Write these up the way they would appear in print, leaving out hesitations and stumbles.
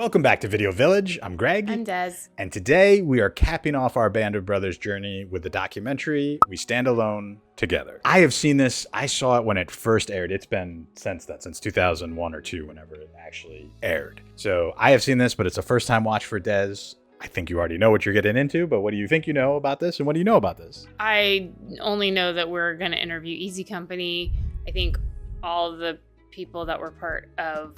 Welcome back to Video Village. I'm Greg. I'm Des. And today we are capping off our Band of Brothers journey with the documentary, We Stand Alone Together. I have seen this. I saw it when it first aired. It's been since 2001 or 2, whenever it actually aired. So I have seen this, but it's a first time watch for Des. I think you already know what you're getting into, but what do you think you know about this? And what do you know about this? I only know that we're going to interview Easy Company. I think all the people that were part of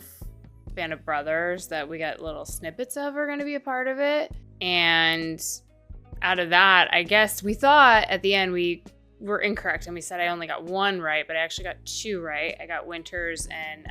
Band of Brothers that we got little snippets of are going to be a part of it. And out of that, I guess we thought at the end we were incorrect and we said I only got one right, but I actually got two right. I got Winters and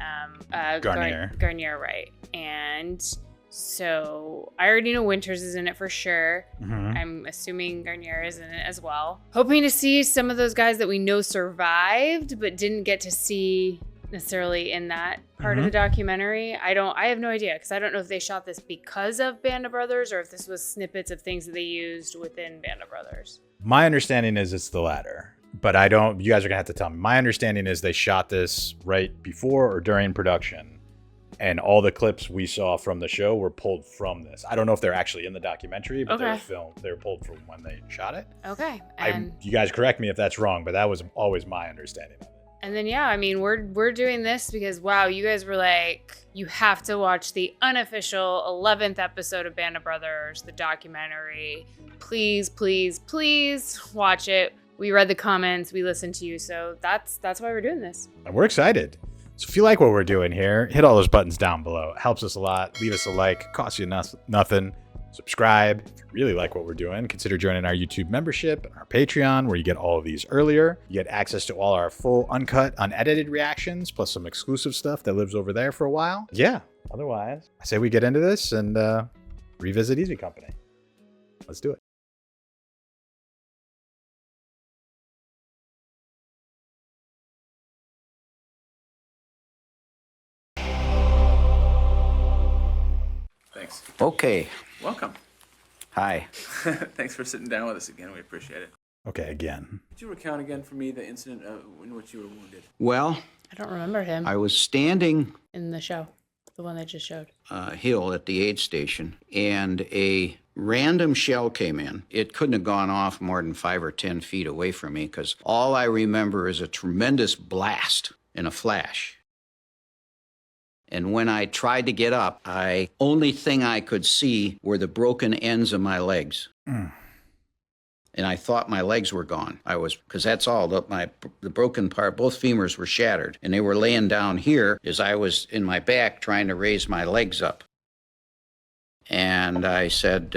Garnier right. And so I already know Winters is in it for sure. Mm-hmm. I'm assuming Garnier is in it as well. Hoping to see some of those guys that we know survived but didn't get to see necessarily in that part of the documentary. I have no idea, because I don't know if they shot this because of Band of Brothers or if this was snippets of things that they used within Band of Brothers. My understanding is it's the latter, but you guys are gonna have to tell me. My understanding is they shot this right before or during production, and all the clips we saw from the show were pulled from this. I don't know if they're actually in the documentary, but they were pulled from when they shot it. Okay. You guys correct me if that's wrong, but that was always my understanding of it. And then, yeah, I mean, we're doing this because, wow, you guys were like, you have to watch the unofficial 11th episode of Band of Brothers, the documentary. Please, please, please watch it. We read the comments, we listened to you, so that's why we're doing this. And we're excited. So if you like what we're doing here, hit all those buttons down below. It helps us a lot. Leave us a like. Costs you nothing. Subscribe. If you really like what we're doing, consider joining our YouTube membership and our Patreon, where you get all of these earlier. You get access to all our full, uncut, unedited reactions, plus some exclusive stuff that lives over there for a while. Yeah. Otherwise, I say we get into this and revisit Easy Company. Let's do it. Thanks. Okay. Welcome. Hi. Thanks for sitting down with us again. We appreciate it. Okay, again. Could you recount again for me the incident in which you were wounded? Well, I don't remember him I was standing in the show, the one they just showed. hill at the aid station, and a random shell came in. It couldn't have gone off more than 5 or 10 feet away from me, because all I remember is a tremendous blast and a flash. And when I tried to get up, only thing I could see were the broken ends of my legs. Mm. And I thought my legs were gone. Because that's all, the broken part, both femurs were shattered. And they were laying down here as I was in my back trying to raise my legs up. And I said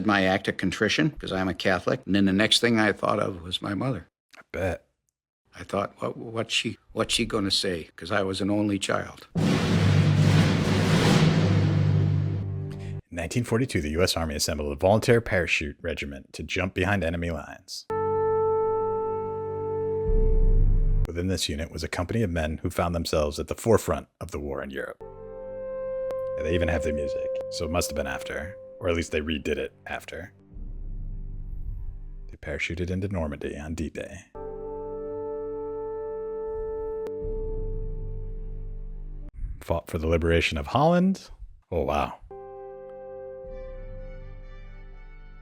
my act of contrition, because I'm a Catholic. And then the next thing I thought of was my mother. I bet. I thought, what's she going to say? Because I was an only child. In 1942, the U.S. Army assembled a volunteer parachute regiment to jump behind enemy lines. Within this unit was a company of men who found themselves at the forefront of the war in Europe. And they even have their music, so it must have been after, or at least they redid it after. They parachuted into Normandy on D-Day. Fought for the liberation of Holland. Oh, wow.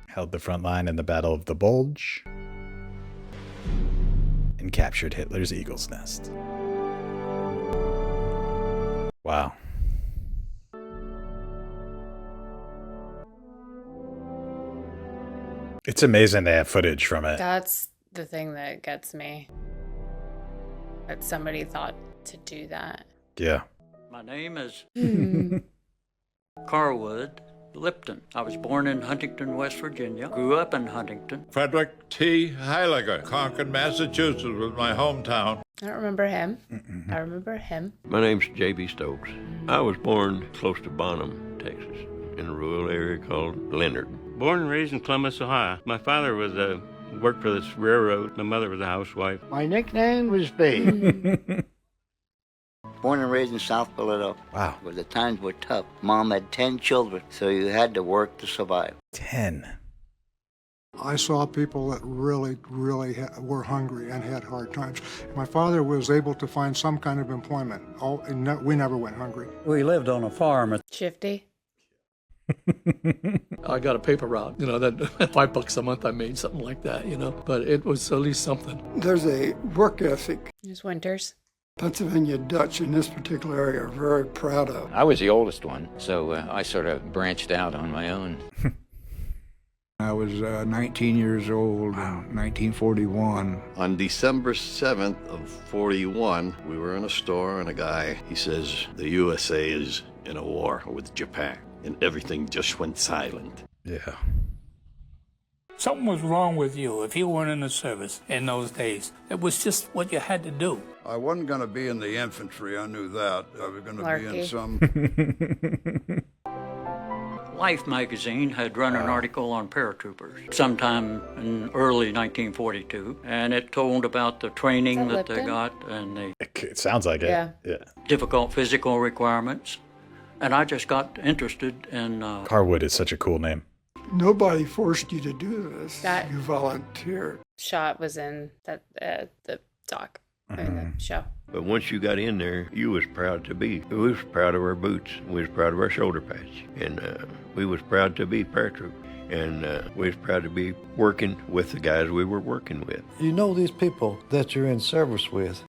Held the front line in the Battle of the Bulge, and captured Hitler's Eagle's Nest. Wow. It's amazing they have footage from it. That's the thing that gets me. That somebody thought to do that. Yeah. My name is Carwood Lipton. I was born in Huntington, West Virginia. Grew up in Huntington. Frederick T. Heiliger. Concord, Massachusetts was my hometown. I don't remember him. I remember him. My name's J.B. Stokes. I was born close to Bonham, Texas, in a rural area called Leonard. Born and raised in Columbus, Ohio. My father worked for this railroad. My mother was a housewife. My nickname was B. Born and raised in South Philadelphia. Wow. Where the times were tough. Mom had 10 children, so you had to work to survive. 10. I saw people that really were hungry and had hard times. My father was able to find some kind of employment. We never went hungry. We lived on a farm. Shifty. I got a paper route, that $5 a month I made, something like that, but it was at least something. There's a work ethic There's Winters. Pennsylvania Dutch in this particular area are very proud of. I was the oldest one, so I sort of branched out on my own. I was 19 years old in 1941. On December 7th of 41, we were in a store and a guy, he says, the USA is in a war with Japan. And everything just went silent. Yeah. Something was wrong with you if you weren't in the service in those days. It was just what you had to do. I wasn't going to be in the infantry, I knew that. I was going to be in some... Life magazine had run an article on paratroopers sometime in early 1942, and it told about the training that they got and the It sounds like it. Yeah. difficult physical requirements. And I just got interested in... Carwood is such a cool name. Nobody forced you to do this. That- You volunteered. Shot was in that the doc, or the show. But once you got in there, you was proud to be. We was proud of our boots. We was proud of our shoulder patch. And we was proud to be paratroop. And we was proud to be working with the guys we were working with. You know these people that you're in service with.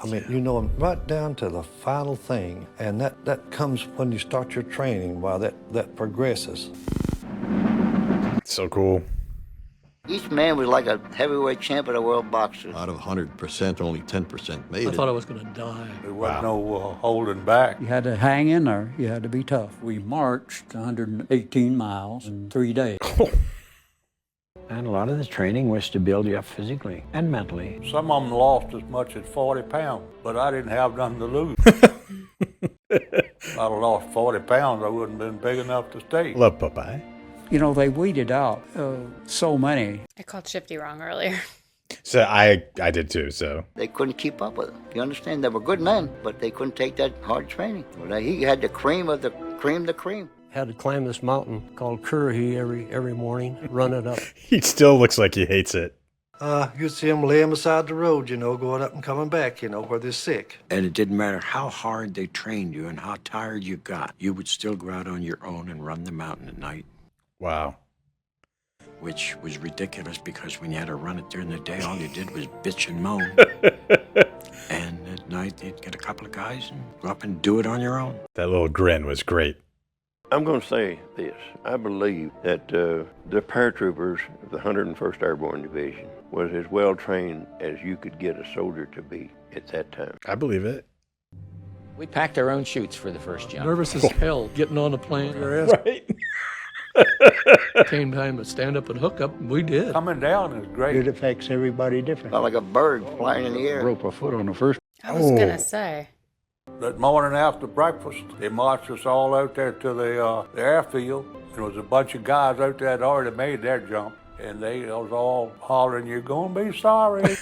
I mean, you know them right down to the final thing. And that comes when you start your training, while that progresses. So cool. Each man was like a heavyweight champion of world boxers. Out of 100%, only 10% made I it. thought I was going to die. There wasn't no holding back. You had to hang in there. You had to be tough. We marched 118 miles in 3 days. And a lot of the training was to build you up physically and mentally. Some of them lost as much as 40 pounds, but I didn't have nothing to lose. If I'd have lost 40 pounds, I wouldn't have been big enough to stay. Love Popeye. They weeded out so many. I called Shifty wrong earlier. So I did too, so. They couldn't keep up with them. You understand? They were good men, but they couldn't take that hard training. He had the cream of the cream. Had to climb this mountain called Currahee every morning, run it up. He still looks like he hates it. You'd see them laying beside the road, going up and coming back, where they're sick. And it didn't matter how hard they trained you and how tired you got, you would still go out on your own and run the mountain at night. Wow. Which was ridiculous because when you had to run it during the day, all you did was bitch and moan. And at night, you'd get a couple of guys and go up and do it on your own. That little grin was great. I'm going to say this. I believe that the paratroopers of the 101st Airborne Division was as well trained as you could get a soldier to be at that time. I believe it. We packed our own chutes for the first jump. Nervous as hell getting on the plane. Right. Came time to stand up and hook up, and we did. Coming down is great. It affects everybody different. Not like a bird flying in the air. Broke a foot on the first. I was gonna say. That morning after breakfast, they marched us all out there to the airfield. There was a bunch of guys out there that already made their jump, and they was all hollering, "You're gonna be sorry."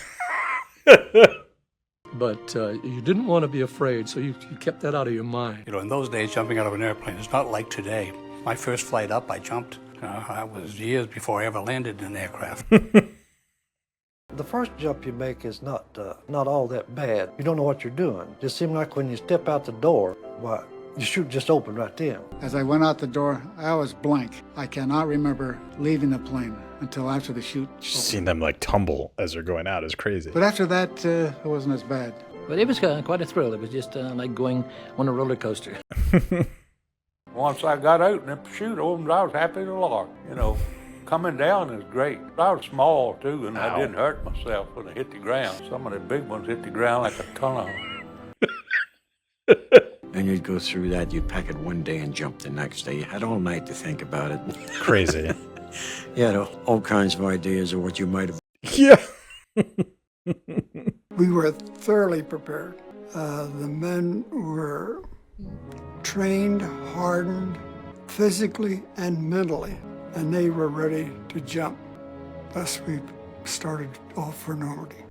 But you didn't want to be afraid, so you kept that out of your mind. In those days, jumping out of an airplane is not like today. My first flight up, I jumped. I was years before I ever landed in an aircraft. The first jump you make is not all that bad. You don't know what you're doing. It just seems like when you step out the door, your chute just opened right then. As I went out the door, I was blank. I cannot remember leaving the plane until after the chute. Just seeing them like tumble as they're going out is crazy. But after that, it wasn't as bad. But it was quite a thrill. It was just like going on a roller coaster. Once I got out and the chute opened, I was happy to lark. Coming down is great. I was small too, and I didn't hurt myself when I hit the ground. Some of the big ones hit the ground like a ton of them. And you'd go through that, you'd pack it one day and jump the next day. You had all night to think about it. Crazy. You had all kinds of ideas of what you might have. Yeah. We were thoroughly prepared. The men were trained, hardened, physically and mentally, and they were ready to jump. Thus, we started off for Normandy.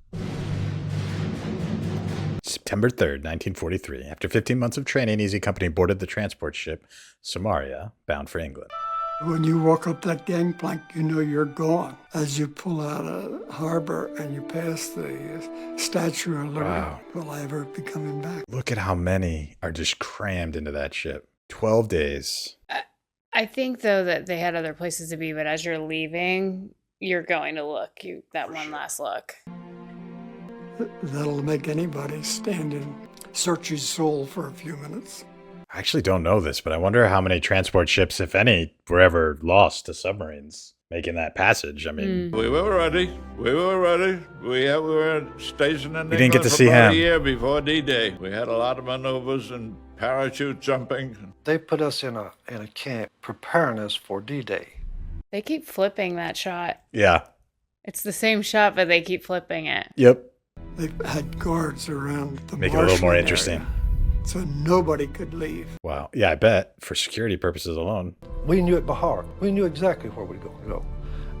September 3rd, 1943. After 15 months of training, Easy Company boarded the transport ship Samaria, bound for England. When you walk up that gangplank, you know you're gone. As you pull out of harbor and you pass the Statue of Liberty, Wow. will I ever be coming back? Look at how many are just crammed into that ship. 12 days. I think, though, that they had other places to be, but as you're leaving, you're going to look. That one last look. That'll make anybody stand and search his soul for a few minutes. I actually don't know this, but I wonder how many transport ships, if any, were ever lost to submarines making that passage. I mean, We were ready. We were stationed in We didn't get England to for see about him. a year before D-Day. We had a lot of maneuvers and parachute jumping. They put us in a camp preparing us for D-Day. They keep flipping that shot. yeah. It's the same shot, but they keep flipping it. Yep. They had guards around the Make it a little more marshaling interesting. area, so nobody could leave. Wow. Yeah, I bet for security purposes alone. We knew it by heart. We knew exactly where we were going to go.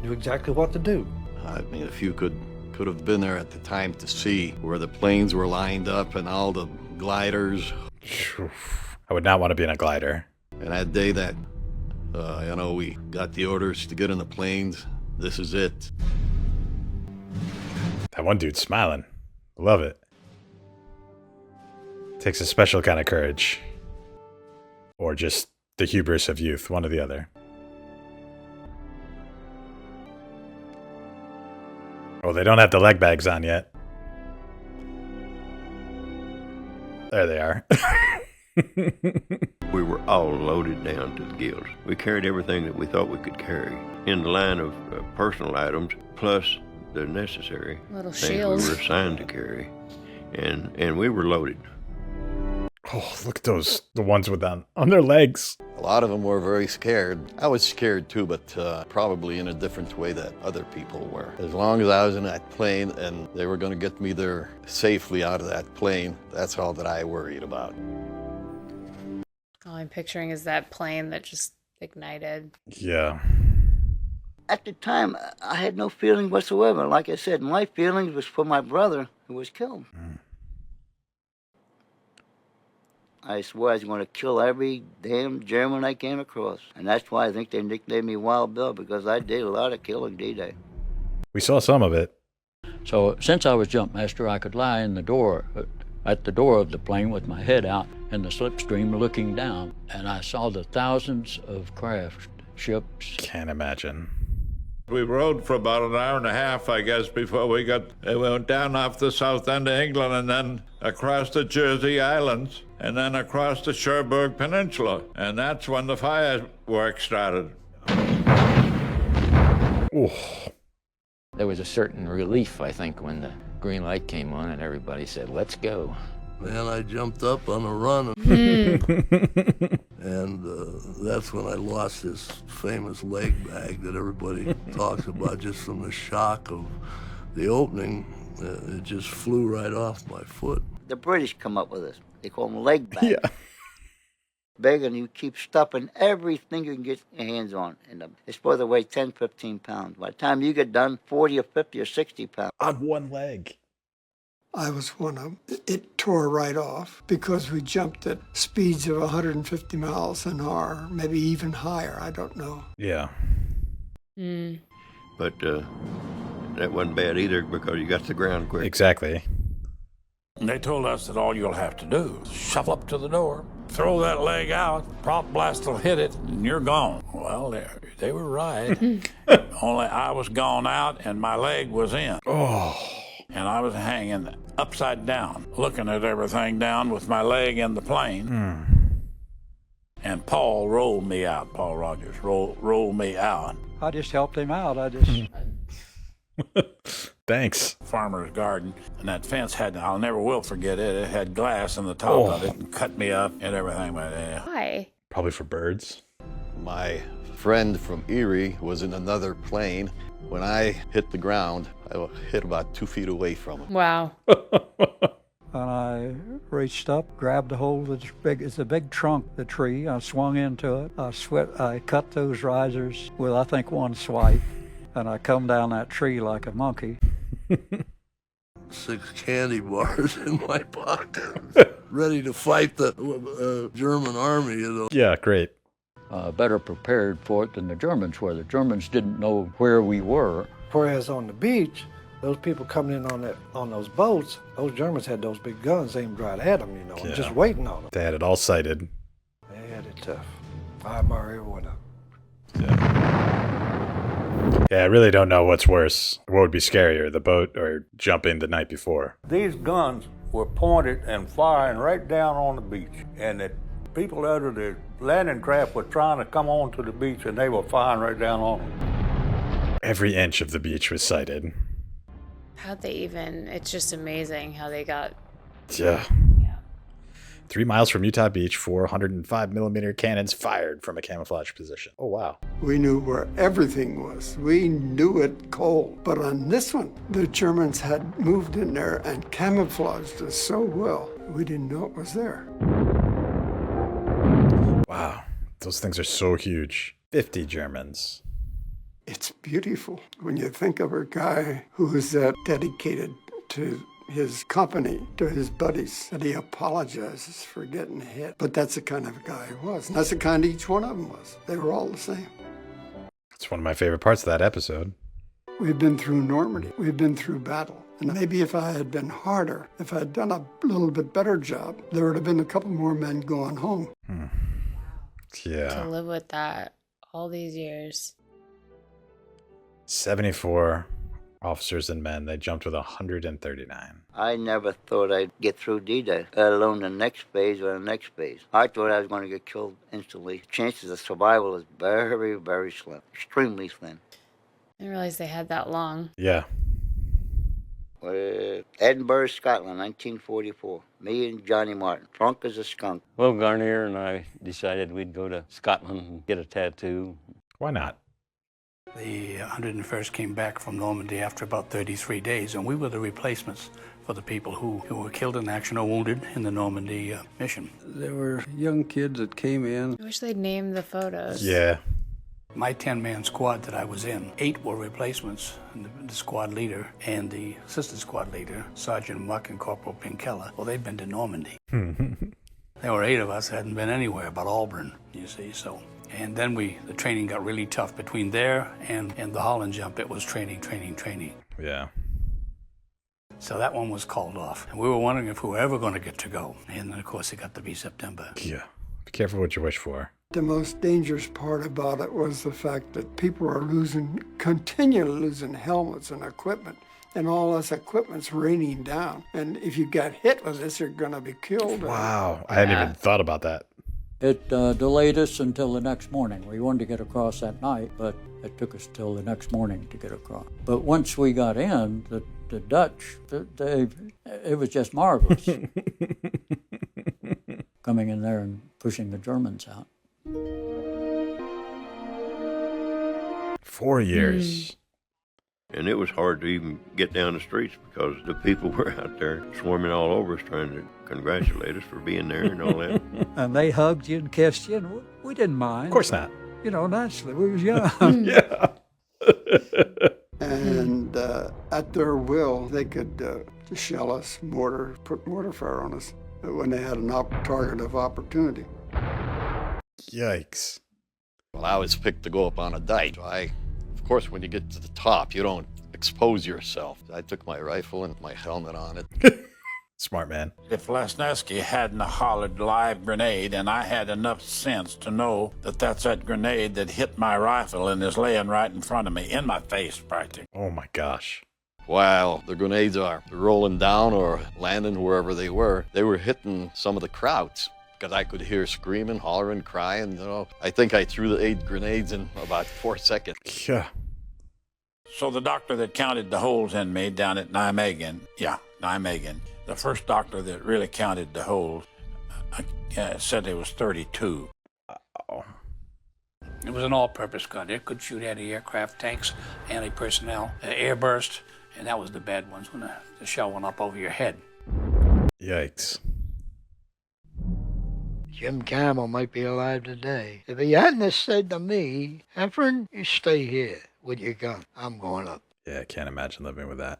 Knew exactly what to do. I mean, if you could have been there at the time to see where the planes were lined up and all the gliders. I would not want to be in a glider. And that day that, we got the orders to get in the planes, this is it. That one dude's smiling. Love it. Takes a special kind of courage. Or just the hubris of youth, one or the other. Oh, they don't have the leg bags on yet. There they are. We were all loaded down to the gills. We carried everything that we thought we could carry in the line of personal items, plus the necessary Little things shields. we were assigned to carry. And we were loaded. Oh, look at those. The ones with them on their legs. A lot of them were very scared. I was scared too, but probably in a different way that other people were. As long as I was in that plane and they were going to get me there safely out of that plane, that's all that I worried about. All I'm picturing is that plane that just ignited. Yeah. At the time, I had no feeling whatsoever. Like I said, my feelings was for my brother who was killed. I swore I was going to kill every damn German I came across. And that's why I think they nicknamed me Wild Bill, because I did a lot of killing D-Day. We saw some of it. So since I was jump master, I could lie in the door, at the door of the plane with my head out in the slipstream looking down. And I saw the thousands of craft, ships. Can't imagine. We rode for about an hour and a half, I guess, before we went down off the south end of England and then across the Jersey Islands and then across the Cherbourg Peninsula. And that's when the fireworks started. Ooh. There was a certain relief, I think, when the green light came on and everybody said, let's go. Man, I jumped up on a run. And that's when I lost this famous leg bag that everybody talks about just from the shock of the opening. It just flew right off my foot. The British come up with this. They call them leg bags. Yeah. Big, and you keep stuffing everything you can get your hands on. And it's supposed to weigh 10, 15 pounds. By the time you get done, 40 or 50 or 60 pounds. On one leg. I was one of them. It tore right off because we jumped at speeds of 150 miles an hour, maybe even higher. I don't know. Yeah. But that wasn't bad either because you got to the ground quick. Exactly. And they told us that all you'll have to do is shuffle up to the door, throw that leg out, prop blast will hit it, and you're gone. Well, they were right. Only I was gone out and my leg was in. Oh. And I was hanging upside down, looking at everything down with my leg in the plane. And Paul rolled me out. Paul Rogers rolled me out. I just helped him out. I just... Thanks. Farmer's garden. And that fence I'll never will forget it. It had glass in the top of it and cut me up and everything. Why? Probably for birds. My friend from Erie was in another plane. When I hit the ground, I hit about 2 feet away from him. Wow. And I reached up, grabbed a hold of it's a big trunk, the tree. I swung into it. I cut those risers with, I think, one swipe. And I come down that tree like a monkey. 6 candy bars in my pocket, ready to fight the German army, you know. Yeah, great. Better prepared for it than the Germans were. The Germans didn't know where we were. Whereas on the beach, those people coming in on those boats, those Germans had those big guns aimed right at them, you know, and just waiting on them. They had it all sighted. They had it tough. I admire every one of them. Yeah, I really don't know what's worse. What would be scarier, the boat or jumping the night before? These guns were pointed and firing right down on the beach. And the people out of the landing craft were trying to come onto the beach, and they were firing right down on them. Every inch of the beach was sighted. How'd they even... It's just amazing how they got... Yeah. 3 miles from Utah Beach, 405 millimeter cannons fired from a camouflage position. Oh, wow. We knew where everything was. We knew it cold. But on this one, the Germans had moved in there and camouflaged us so well, we didn't know it was there. Wow. Those things are so huge. 50 Germans. It's beautiful when you think of a guy who is that dedicated to his company, to his buddies, that he apologizes for getting hit. But that's the kind of guy he was. And that's the kind each one of them was. They were all the same. It's one of my favorite parts of that episode. We've been through Normandy. We've been through battle. And maybe if I had been harder, if I had done a little bit better job, there would have been a couple more men going home. Yeah. To live with that all these years. 74 officers and men. They jumped with 139. I never thought I'd get through D-Day, let alone the next phase or the next phase. I thought I was going to get killed instantly. Chances of survival is very, very slim, extremely slim. I didn't realize they had that long. Yeah. Edinburgh, Scotland, 1944. Me and Johnny Martin, drunk as a skunk. Well, Garnier and I decided we'd go to Scotland and get a tattoo. Why not? The 101st came back from Normandy after about 33 days, and we were the replacements for the people who were killed in action or wounded in the Normandy mission. There were young kids that came in. I wish they'd name the photos. Yeah. My 10-man squad that I was in, 8 were replacements, and the squad leader and the assistant squad leader, Sergeant Muck and Corporal Pinkella. Well, they'd been to Normandy. There were 8 of us that hadn't been anywhere but Auburn, you see, so... And then the training got really tough between there and the Holland jump. It was training. Yeah. So that one was called off. And we were wondering if we were ever going to get to go. And then, of course, it got to be September. Yeah. Be careful what you wish for. The most dangerous part about it was the fact that people are continually losing helmets and equipment. And all this equipment's raining down. And if you got hit with this, you're going to be killed. Wow. I hadn't even thought about that. It delayed us until the next morning. We wanted to get across that night, but it took us till the next morning to get across. But once we got in, the Dutch, it was just marvelous. Coming in there and pushing the Germans out. 4 years. And it was hard to even get down the streets because the people were out there swarming all over us trying to congratulate us for being there and all that. And they hugged you and kissed you, and we didn't mind. Of course not. You know, naturally, we was young. Yeah. And at their will, they could shell us, put mortar fire on us when they had a target of opportunity. Yikes. Well, I was picked to go up on a dike. So of course, when you get to the top, you don't expose yourself. I took my rifle and my helmet on it. Smart man. If Lesniewski hadn't hollered live grenade, and I had enough sense to know that that's that grenade that hit my rifle and is laying right in front of me, in my face, practically. Oh my gosh. While the grenades are rolling down or landing wherever they were hitting some of the crowds. Because I could hear screaming, hollering, crying, you know. I think I threw the 8 grenades in about 4 seconds. Yeah. So the doctor that counted the holes in me down at Nijmegen, the first doctor that really counted the holes said it was 32. Uh-oh. It was an all-purpose gun. It could shoot anti-aircraft, tanks, anti-personnel, airburst, and that was the bad ones when the shell went up over your head. Yikes. Jim Campbell might be alive today. If he hadn't have said to me, Efren, you stay here with your gun. I'm going up. Yeah, I can't imagine living with that.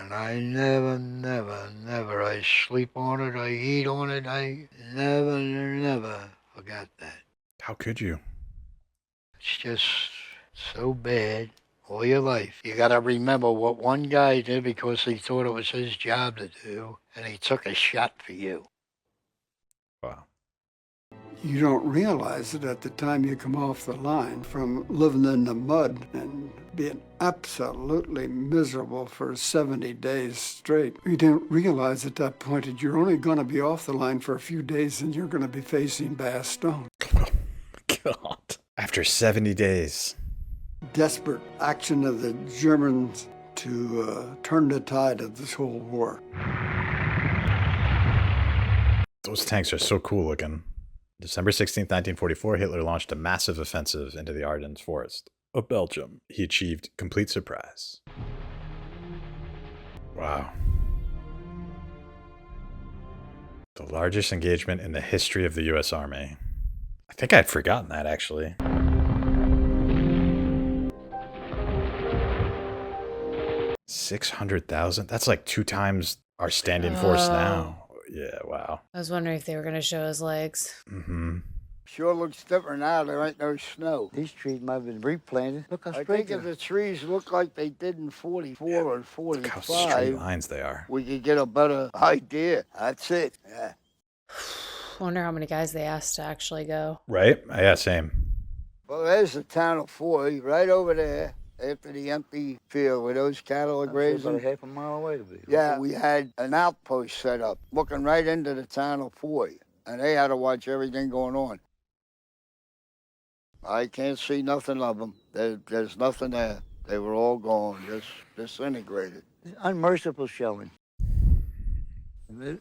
And I never, I sleep on it, I eat on it, I never forgot that. How could you? It's just so bad all your life. You gotta remember what one guy did because he thought it was his job to do, and he took a shot for you. Wow. You don't realize it at the time you come off the line from living in the mud and being absolutely miserable for 70 days straight. You don't realize at that point that you're only going to be off the line for a few days and you're going to be facing Bastogne. God. After 70 days. Desperate action of the Germans to turn the tide of this whole war. Those tanks are so cool looking. December 16th, 1944, Hitler launched a massive offensive into the Ardennes forest of Belgium. He achieved complete surprise. Wow. The largest engagement in the history of the U.S. Army. I think I'd forgotten that, actually. $600,000? That's like 2 times our standing force now. Yeah, wow. I was wondering if they were going to show his legs. Mm-hmm. Sure looks different now. There ain't no snow. These trees might have been replanted. Look how straight I think if the trees look like they did in 44 and 45, Look how straight lines they are. we could get a better idea. That's it. Yeah. Wonder how many guys they asked to actually go. Right? Yeah, same. Well, there's the town of Foy right over there. After the empty field where those cattle are grazing. About a half a mile away to be. Yeah, we had an outpost set up, looking right into the town of Foy, and they had to watch everything going on. I can't see nothing of them. There's nothing there. They were all gone, just disintegrated. Unmerciful shelling.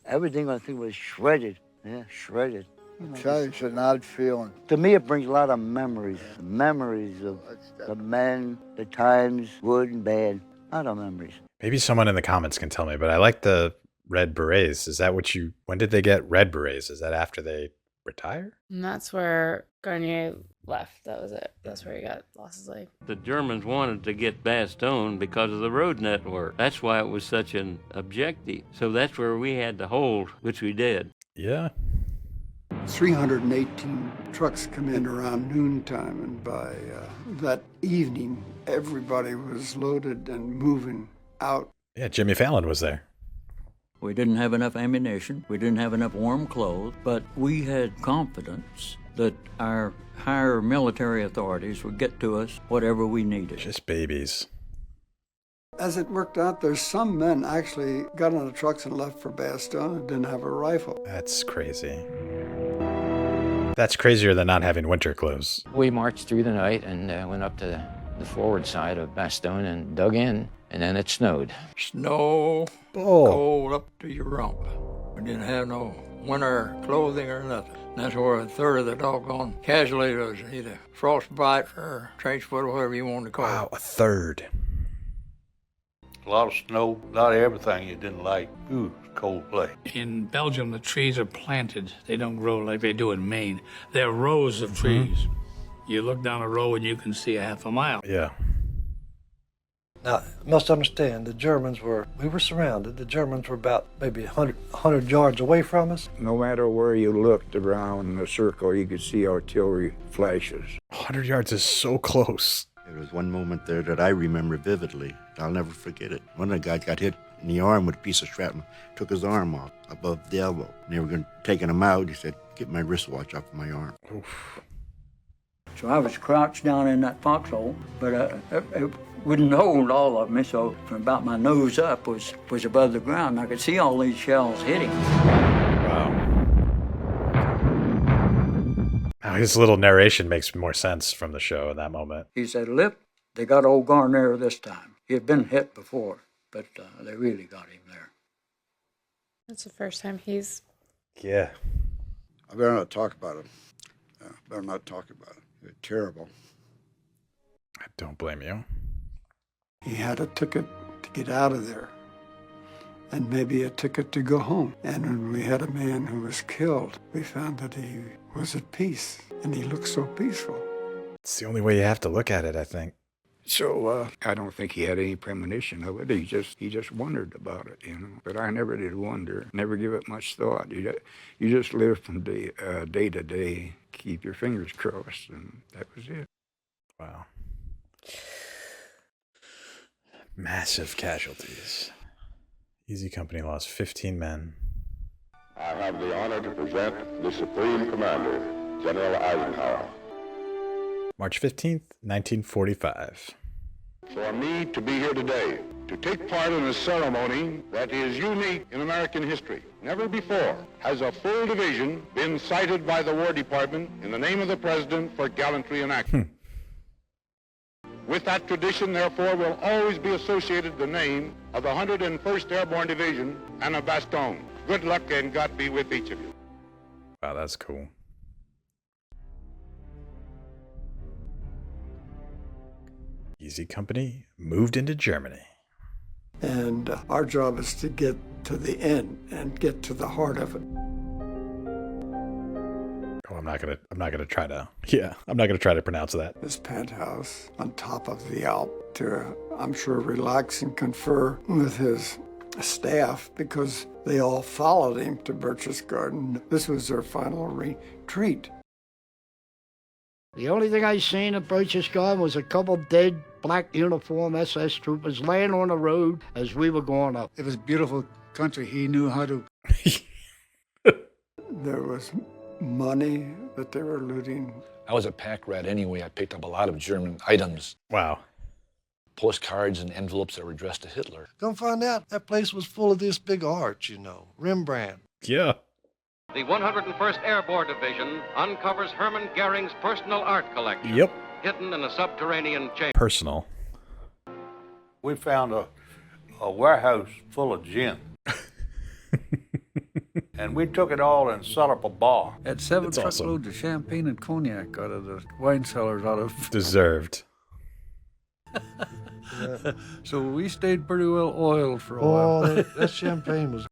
Everything I think was shredded. Yeah, shredded. It's an odd feeling. To me, it brings a lot of memories. Memories of the men, the times, good and bad. A lot of memories. Maybe someone in the comments can tell me, but I like the red berets. Is that when did they get red berets? Is that after they retire? And that's where Garnier left. That was it. That's where he lost his leg. The Germans wanted to get Bastogne because of the road network. That's why it was such an objective. So that's where we had to hold, which we did. Yeah. 318 trucks come in around noontime, and by that evening, everybody was loaded and moving out. Yeah, Jimmy Fallon was there. We didn't have enough ammunition. We didn't have enough warm clothes, but we had confidence that our higher military authorities would get to us whatever we needed. Just babies. As it worked out, there's some men actually got on the trucks and left for Bastogne and didn't have a rifle. That's crazy. That's crazier than not having winter clothes. We marched through the night and went up to the forward side of Bastogne and dug in, and then it snowed. Snow, cold up to your rump. We didn't have no winter clothing or nothing. That's where a third of the doggone casualties was either frostbite or trench foot or whatever you want to call it. Wow, a third. A lot of snow, a lot of everything you didn't like. Ooh, cold play. In Belgium, the trees are planted. They don't grow like they do in Maine. They're rows of trees. You look down a row and you can see a half a mile. Yeah. Now, you must understand, we were surrounded. The Germans were about maybe 100 yards away from us. No matter where you looked around the circle, you could see artillery flashes. 100 yards is so close. There was one moment there that I remember vividly. I'll never forget it. One of the guys got hit in the arm with a piece of shrapnel, took his arm off above the elbow. And they were taking him out. He said, "Get my wristwatch off my arm." Oof. So I was crouched down in that foxhole, but it wouldn't hold all of me, so from about my nose up was above the ground. I could see all these shells hitting. Wow. Now his little narration makes more sense from the show in that moment. He said, "Lip, they got old Garnier this time. He had been hit before, but they really got him there." That's the first time he's... Yeah. I better not talk about it. Better not talk about it. It's terrible. I don't blame you. He had a ticket to get out of there, and maybe a ticket to go home. And when we had a man who was killed, we found that he was at peace, and he looked so peaceful. It's the only way you have to look at it, I think. So I don't think he had any premonition of it. He just wondered about it, But I never did wonder, never give it much thought. You just live from day to day, keep your fingers crossed, and that was it. Wow. Massive casualties. Easy Company lost 15 men. I have the honor to present the Supreme Commander, General Eisenhower. March 15th, 1945. For me to be here today, to take part in a ceremony that is unique in American history. Never before has a full division been cited by the War Department in the name of the President for gallantry in action. With that tradition, therefore, will always be associated the name of the 101st Airborne Division and of Bastogne. Good luck and God be with each of you. Wow, that's cool. Easy Company moved into Germany. And our job is to get to the end and get to the heart of it. Oh, I'm not gonna try to pronounce that. This penthouse on top of the Alp to, I'm sure, relax and confer with his staff because they all followed him to Berchtesgaden. This was their final retreat. The only thing I seen at Berchtesgaden was a couple dead black uniform SS troopers laying on the road as we were going up. It was beautiful country. He knew how to. There was money that they were looting. I was a pack rat anyway. I picked up a lot of German items. Wow. Postcards and envelopes that were addressed to Hitler. Come find out, that place was full of this big art, you know, Rembrandt. Yeah. The 101st Airborne Division uncovers Hermann Goering's personal art collection. Yep. Hidden in a subterranean chamber. Personal. We found a warehouse full of gin. And we took it all and set up a bar. Had 7 That's truckloads of champagne and cognac out of the wine cellars out of. Deserved. So we stayed pretty well oiled for a while. Oh, that champagne was.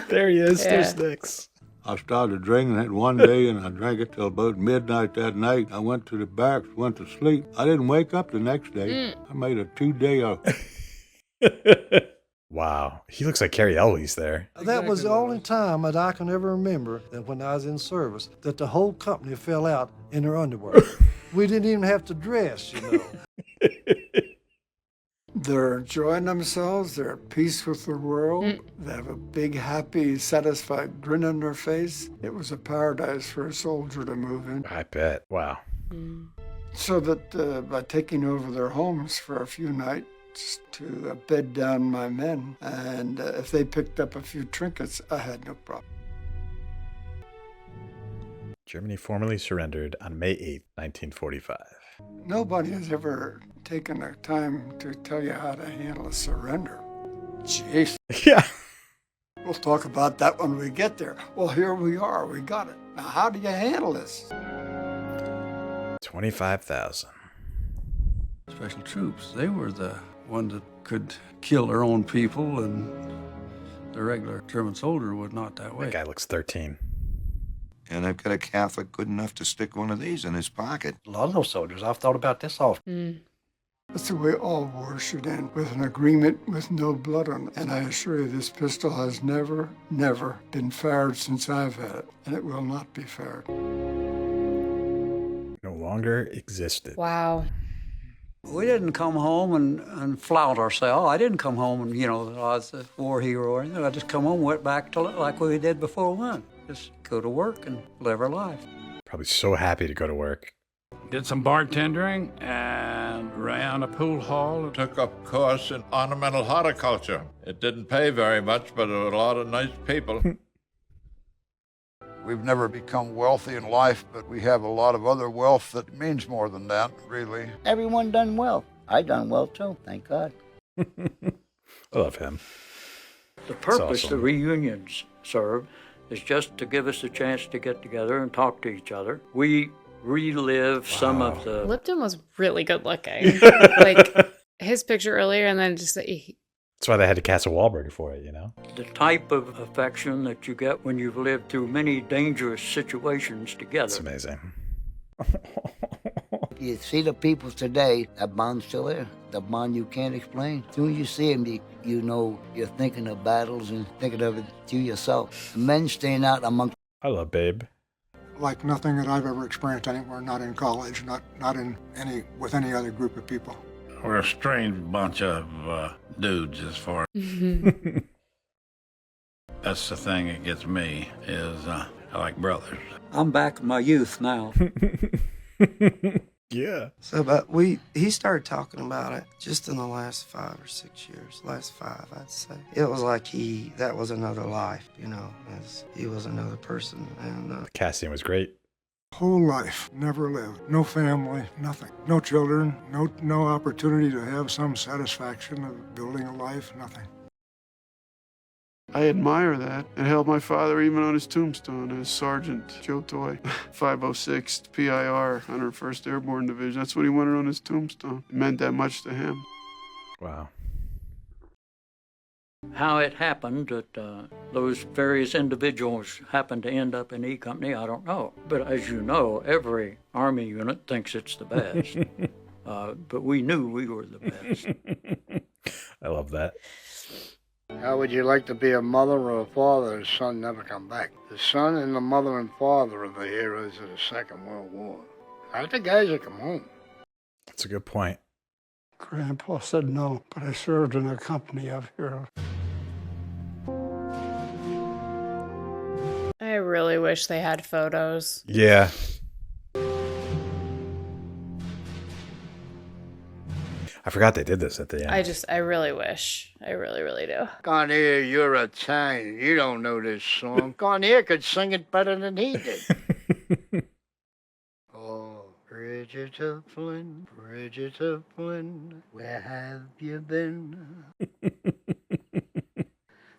There he is. Yeah. There's Nix. I started drinking it one day, and I drank it till about midnight that night. I went to the barracks, went to sleep. I didn't wake up the next day. I made a 2-day out. Wow. He looks like Carrie Elwes there. That was the only time that I can ever remember that when I was in service that the whole company fell out in their underwear. We didn't even have to dress, you know. They're enjoying themselves. They're at peace with the world. They have a big, happy, satisfied grin on their face. It was a paradise for a soldier to move in. I bet. Wow. So that by taking over their homes for a few nights to bed down my men, and if they picked up a few trinkets, I had no problem. Germany formally surrendered on May 8th, 1945. Nobody has ever taken the time to tell you how to handle a surrender. Jeez. Yeah. We'll talk about that when we get there. Well, here we are. We got it. Now, how do you handle this? 25,000. Special troops, they were the one that could kill their own people, and the regular German soldier was not that way. That guy looks 13. And I've got a Catholic good enough to stick one of these in his pocket. A lot of those soldiers, I've thought about this often. That's the way all wars should end, with an agreement with no blood on it. And I assure you, this pistol has never, never been fired since I've had it, and it will not be fired. No longer existed. Wow. We didn't come home and flout ourselves. I didn't come home and, I was a war hero or anything. I just come home and went back to like we did before we went. Just go to work and live our life. Probably so happy to go to work. Did some bartending and ran a pool hall. Took up a course in ornamental horticulture. It didn't pay very much, but there were a lot of nice people. We've never become wealthy in life, but we have a lot of other wealth that means more than that, really. Everyone done well. I done well too, thank God. I love him. The purpose awesome. the reunions serve is just to give us a chance to get together and talk to each other. We relive some of the... Lipton was really good looking. Like his picture earlier, and then just That's why they had to cast a Wahlberg for it, The type of affection that you get when you've lived through many dangerous situations together. It's amazing. You see the people today, that bond's still there. The bond you can't explain. As soon as you see them, you know you're thinking of battles and thinking of it to yourself. Men staying out among... I love Babe. Like nothing that I've ever experienced anywhere, not in college, not with any other group of people. We're a strange bunch of dudes as far. That's the thing that gets me is I like brothers. I'm back in my youth now. Yeah. So, but he started talking about it just in the last 5 or 6 years. Last 5, I'd say. It was like that was another life, you know, as he was another person. And The casting was great. Whole life, never lived. No family, nothing. No children, no opportunity to have some satisfaction of building a life, nothing. I admire that. It held my father even on his tombstone as Sergeant Joe Toy, 506 PIR, 101st Airborne Division. That's what he wanted on his tombstone. It meant that much to him. Wow. How it happened that those various individuals happened to end up in E Company, I don't know. But as you know, every Army unit thinks it's the best. But we knew we were the best. I love that. How would you like to be a mother or a father whose son never come back? The son and the mother and father are the heroes of the Second World War. Not the guys that come home. That's a good point. Grandpa said no, but I served in a company of heroes. I really wish they had photos. Yeah. I forgot they did this at the end. I really wish. I really, really do. Con here, you're Italian. You don't know this song. Con here could sing it better than he did. Oh, Bridget of Flynn, where have you been?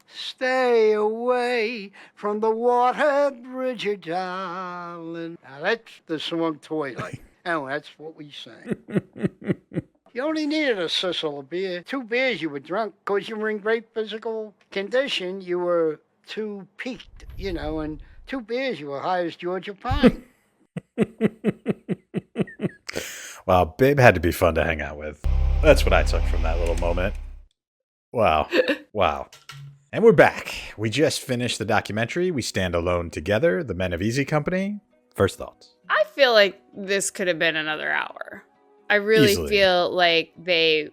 Stay away from the water, Bridget, darling. Now that's the song Twilight. Oh, that's what we sang. You only needed a sissel of beer. 2 beers you were drunk because you were in great physical condition. You were too peaked, you know, and 2 beers you were high as Georgia Pine. Wow, Babe had to be fun to hang out with. That's what I took from that little moment. Wow. Wow. And we're back. We just finished the documentary, We Stand Alone Together, The Men of Easy Company. First thoughts? I feel like this could have been another hour. I really feel like they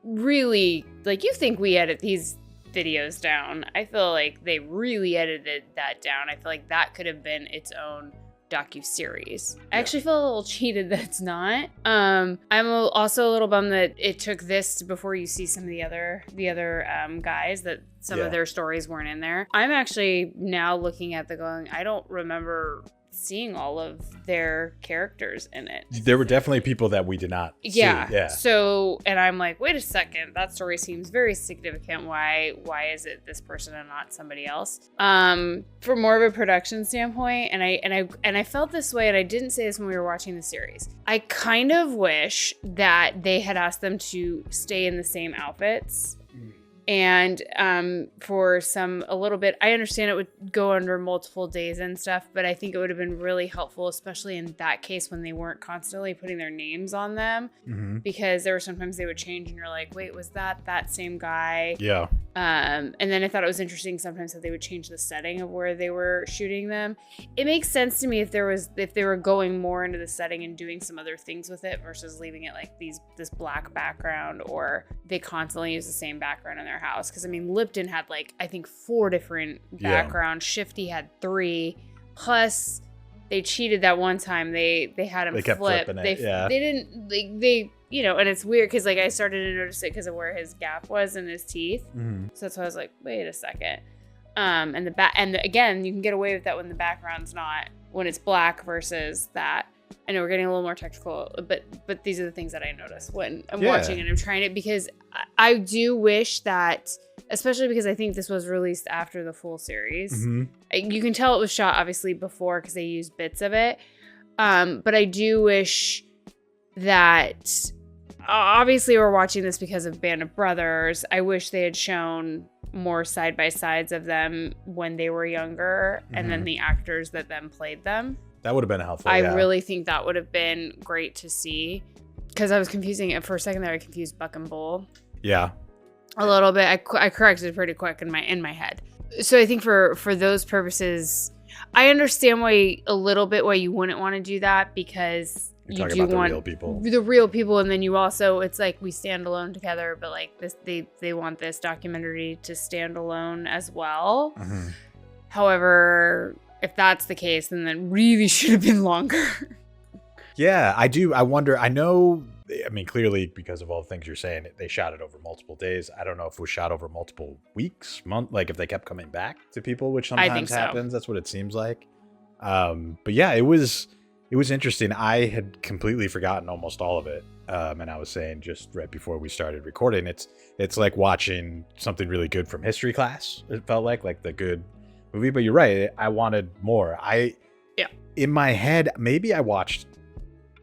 really, like, you think we edit these videos down. I feel like they really edited that down. I feel like that could have been its own docu-series. I actually feel a little cheated that it's not. I'm also a little bummed that it took this before you see some of the other guys, that some of their stories weren't in there. I'm actually now looking at I don't remember seeing all of their characters in it. There were definitely people that we did not see. Yeah. So, and I'm like, wait a second, that story seems very significant. Why is it this person and not somebody else? For more of a production standpoint, and I felt this way, and I didn't say this when we were watching the series. I kind of wish that they had asked them to stay in the same outfits. And for a little bit, I understand it would go under multiple days and stuff, but I think it would have been really helpful, especially in that case when they weren't constantly putting their names on them, because there were sometimes they would change and you're like, wait, was that same guy? Yeah. And then I thought it was interesting sometimes that they would change the setting of where they were shooting them. It makes sense to me if they were going more into the setting and doing some other things with it versus leaving it like this black background, or they constantly use the same background in their house. Because I mean, Lipton had I think 4 different backgrounds. Shifty had 3. Plus, they cheated that one time. They had him kept flip. Flipping it. They didn't they you know, and it's weird because I started to notice it because of where his gap was in his teeth. So that's why I was like, wait a second. And again, you can get away with that when the background's not, when it's black versus that. I know we're getting a little more technical, but these are the things that I notice when I'm watching and I'm trying it, because I do wish that, especially because I think this was released after the full series. You can tell it was shot obviously before because they used bits of it. But I do wish that, obviously we're watching this because of Band of Brothers. I wish they had shown more side-by-sides of them when they were younger, and then the actors that then played them. That would have been helpful. I really think that would have been great to see, because I was confusing it for a second there. I confused Buck and Bull. Yeah. A little bit. I corrected it pretty quick in my head. So I think for those purposes, I understand why you wouldn't want to do that, because you do want the real people, and then you also, it's like We Stand Alone Together, but like this, they want this documentary to stand alone as well. However, if that's the case, then it really should have been longer. Yeah, I do. I wonder. I know. I mean, clearly, because of all the things you're saying, they shot it over multiple days. I don't know if it was shot over multiple weeks, month, like if they kept coming back to people, which I think sometimes so. happens. That's what it seems like. But yeah, it was interesting. I had completely forgotten almost all of it. And I was saying just right before we started recording, it's like watching something really good from history class. It felt like the good movie. But you're right. I wanted more. In my head, maybe I watched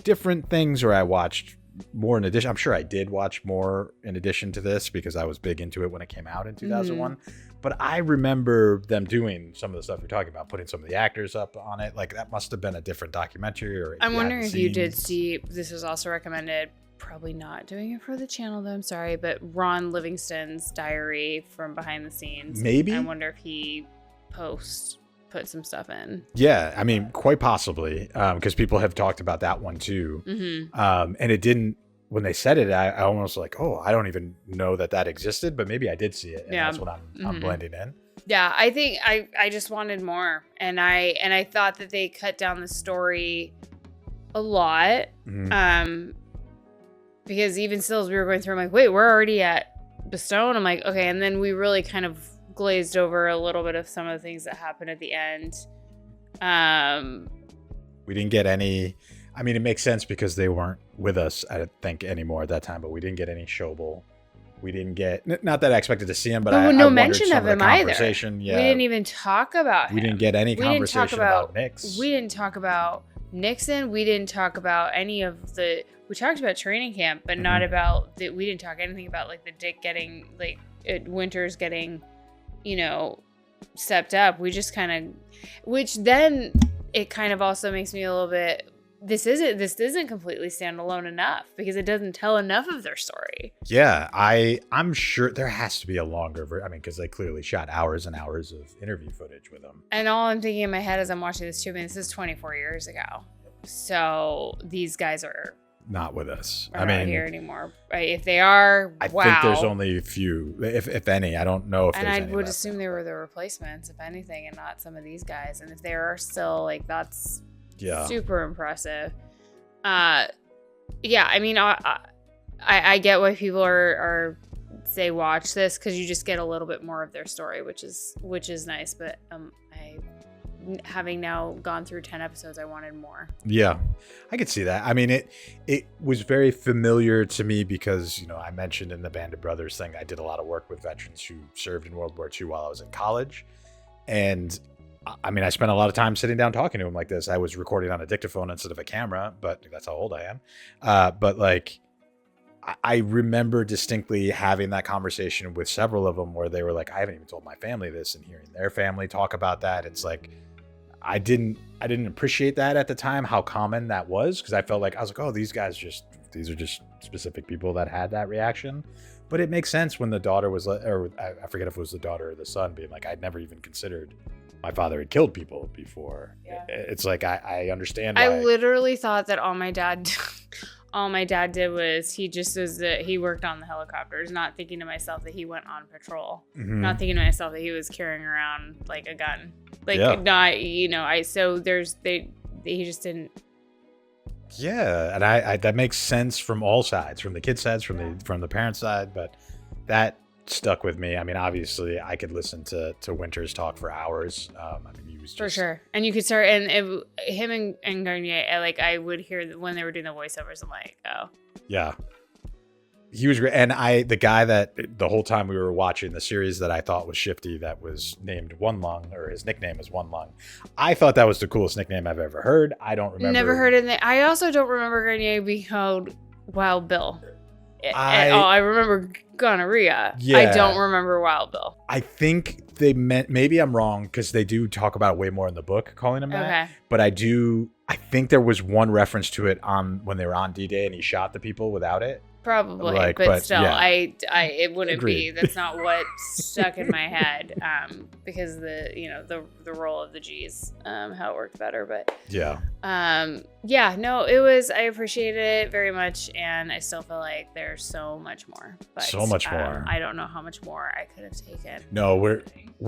different things, or I watched more in addition. I'm sure I did watch more in addition to this because I was big into it when it came out in 2001. But I remember them doing some of the stuff you're talking about, putting some of the actors up on it. Like that must have been a different documentary. Or I'm wondering if you did see, this was also recommended, probably not doing it for the channel though, I'm sorry, but Ron Livingston's diary from behind the scenes. Maybe. I wonder if he put some stuff in. Yeah, I mean, quite possibly, because people have talked about that one too. And it didn't, when they said it, I almost like, oh, I don't even know that existed, but maybe I did see it, and that's what I'm blending in. Yeah, I think I just wanted more, and I thought that they cut down the story a lot, because even still as we were going through, I'm like, wait, we're already at Bastogne. I'm like, okay, and then we really kind of glazed over a little bit of some of the things that happened at the end. We didn't get any. I mean, it makes sense because they weren't with us, I think, anymore at that time. But we didn't get any Schobel. We didn't get. Not that I expected to see him, but no I mention some of the him either. Conversation. Yeah, we didn't even talk about him. We didn't get any conversation about Nix. We didn't talk about Nixon. We didn't talk about any of the. We talked about training camp, but not about. We didn't talk anything about like the Dick getting like Winters getting, stepped up. We just kind of, which then it kind of also makes me a little bit. This isn't completely standalone enough because it doesn't tell enough of their story. Yeah, I'm sure there has to be a longer version. I mean, because they clearly shot hours and hours of interview footage with them. And all I'm thinking in my head as I'm watching this too, I mean, this is 24 years ago. So these guys are not with us. Not here anymore. Right? If they are, I think there's only a few, if any. I don't know if there's any. And I would assume they were the replacements, if anything, and not some of these guys. And if they are still like, that's super impressive. I mean, I get why people are say watch this because you just get a little bit more of their story, which is nice. But having now gone through 10 episodes, I wanted more. Yeah, I could see that. I mean, it was very familiar to me because, I mentioned in the Band of Brothers thing, I did a lot of work with veterans who served in World War II while I was in college. And I mean, I spent a lot of time sitting down talking to them like this. I was recording on a dictaphone instead of a camera, but that's how old I am. But like, I remember distinctly having that conversation with several of them where they were like, I haven't even told my family this, and hearing their family talk about that. It's like, I didn't appreciate that at the time, how common that was. Cause I felt like, I was like, oh, these are just specific people that had that reaction. But it makes sense when the daughter was, or I forget if it was the daughter or the son being like, I'd never even considered my father had killed people before. Yeah. It's like, I understand why. I literally thought that all my dad did was he worked on the helicopters, not thinking to myself that he went on patrol, not thinking to myself that he was carrying around like a gun, he just didn't. Yeah. And I that makes sense from all sides, from the kid's side, from the parents' side, but that stuck with me. I mean, obviously I could listen to Winters talk for hours. I mean, he was just... For sure. And you could start, and him and Garnier, I would hear when they were doing the voiceovers, I'm like, oh. Yeah. He was great. And the guy that the whole time we were watching the series that I thought was shifty, that was named One Lung, or his nickname is One Lung. I thought that was the coolest nickname I've ever heard. I don't remember. Never heard it. I also don't remember Garnier being called Wild Bill. I remember gonorrhea. Yeah. I don't remember Wild Bill. I think they meant, maybe I'm wrong, because they do talk about it way more in the book, calling him that. But I think there was one reference to it on when they were on D-Day and he shot the people without it. Probably, but still, yeah. it wouldn't Agreed. be. That's not what stuck in my head. Because the role of the G's, how it worked better. But Yeah. no, it was. I appreciated it very much, and I still feel like there's so much more. But, So much more. I don't know how much more I could have taken. No, we're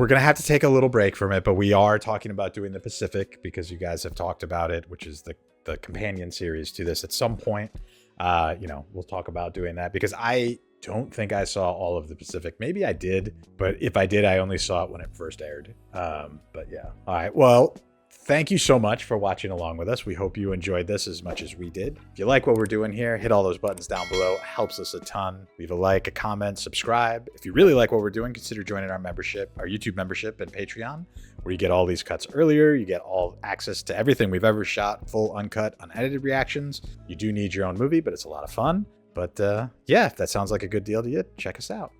gonna have to take a little break from it, but we are talking about doing the Pacific because you guys have talked about it, which is the companion series to this at some point. We'll talk about doing that because I don't think I saw all of the Pacific. Maybe I did, but if I did, I only saw it when it first aired. But yeah. All right. Well, thank you so much for watching along with us. We hope you enjoyed this as much as we did. If you like what we're doing here, hit all those buttons down below. It helps us a ton. Leave a like, a comment, subscribe. If you really like what we're doing, consider joining our YouTube membership and Patreon, where you get all these cuts earlier. You get all access to everything we've ever shot, full, uncut, unedited reactions. You do need your own movie, but it's a lot of fun. But yeah, if that sounds like a good deal to you, check us out.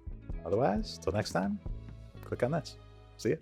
Otherwise, till next time, click on this. See ya.